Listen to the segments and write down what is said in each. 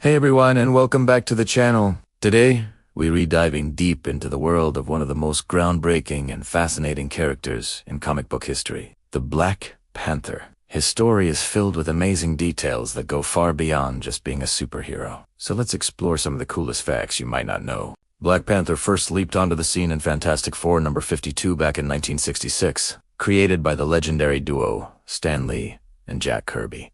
Hey everyone, and welcome back to the channel. Today, we're diving deep into the world of one of the most groundbreaking and fascinating characters in comic book history, the Black Panther. His story is filled with amazing details that go far beyond just being a superhero. So let's explore some of the coolest facts you might not know. Black Panther first leaped onto the scene in Fantastic Four number 52 back in 1966, created by the legendary duo Stan Lee and Jack Kirby.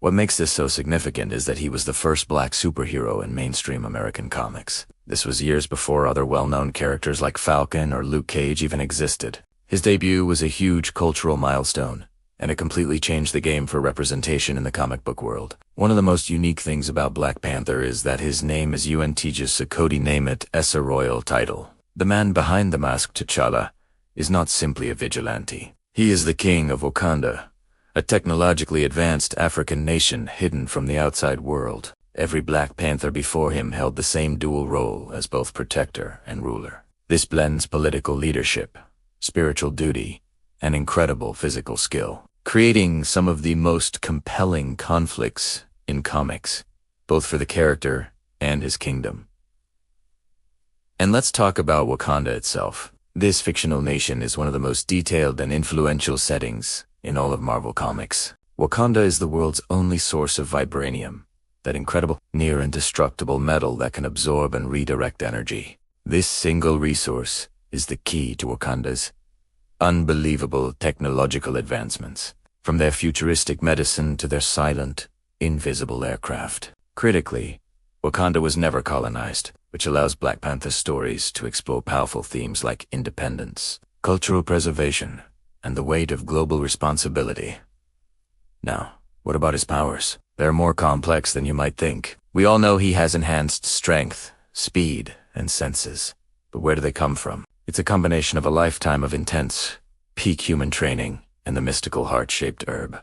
What makes this so significant is that he was the first black superhero in mainstream American comics. This was years before other well-known characters like Falcon or Luke Cage even existed. His debut was a huge cultural milestone, and it completely changed the game for representation in the comic book world. One of the most unique things about Black Panther is that his name is Untijus Sakoti Namet as a royal title. The man behind the mask, T'Challa, is not simply a vigilante. He is the king of Wakanda, a technologically advanced African nation hidden from the outside world. Every Black Panther before him held the same dual role as both protector and ruler. This blends political leadership, spiritual duty, and incredible physical skill, creating some of the most compelling conflicts in comics, both for the character and his kingdom. And let's talk about Wakanda itself. This fictional nation is one of the most detailed and influential settings in all of Marvel Comics. Wakanda is the world's only source of vibranium, that incredible, near-indestructible metal that can absorb and redirect energy. This single resource is the key to Wakanda's unbelievable technological advancements, from their futuristic medicine to their silent, invisible aircraft. Critically, Wakanda was never colonized, which allows Black Panther stories to explore powerful themes like independence, cultural preservation, and the weight of global responsibility. Now, what about his powers? They're more complex than you might think. We all know he has enhanced strength, speed, and senses. But where do they come from? It's a combination of a lifetime of intense, peak human training and the mystical heart-shaped herb.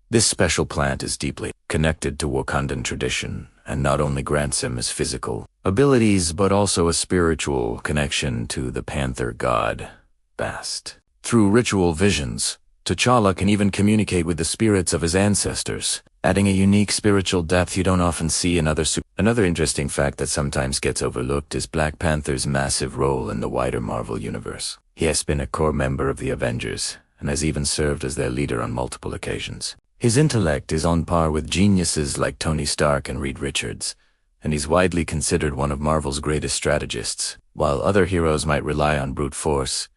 This special plant is deeply connected to Wakandan tradition and not only grants him his physical abilities but also a spiritual connection to the Panther god, Bast. Through ritual visions, T'Challa can even communicate with the spirits of his ancestors, adding a unique spiritual depth you don't often see in other Another interesting fact that sometimes gets overlooked is Black Panther's massive role in the wider Marvel universe. He has been a core member of the Avengers, and has even served as their leader on multiple occasions. His intellect is on par with geniuses like Tony Stark and Reed Richards, and he's widely considered one of Marvel's greatest strategists. While other heroes might rely on brute force,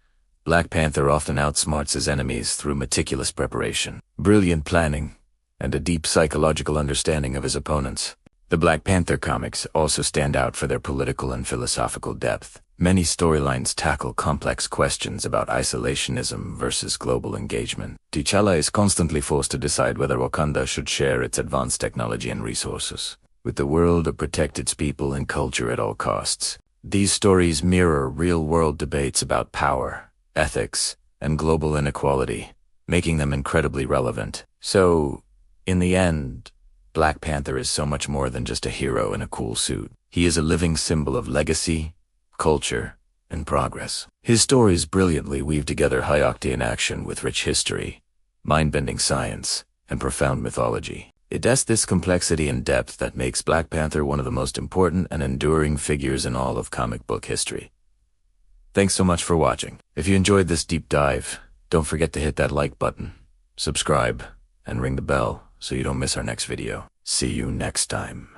Black Panther often outsmarts his enemies through meticulous preparation, brilliant planning, and a deep psychological understanding of his opponents. The Black Panther comics also stand out for their political and philosophical depth. Many storylines tackle complex questions about isolationism versus global engagement. T'Challa is constantly forced to decide whether Wakanda should share its advanced technology and resources with the world or protect its people and culture at all costs. These stories mirror real-world debates about power, ethics, and global inequality, making them incredibly relevant. So, in the end, Black Panther is so much more than just a hero in a cool suit. He is a living symbol of legacy, culture, and progress. His stories brilliantly weave together high-octane action with rich history, mind-bending science, and profound mythology. It is this complexity and depth that makes Black Panther one of the most important and enduring figures in all of comic book history. Thanks so much for watching. If you enjoyed this deep dive, don't forget to hit that like button, subscribe, and ring the bell so you don't miss our next video. See you next time.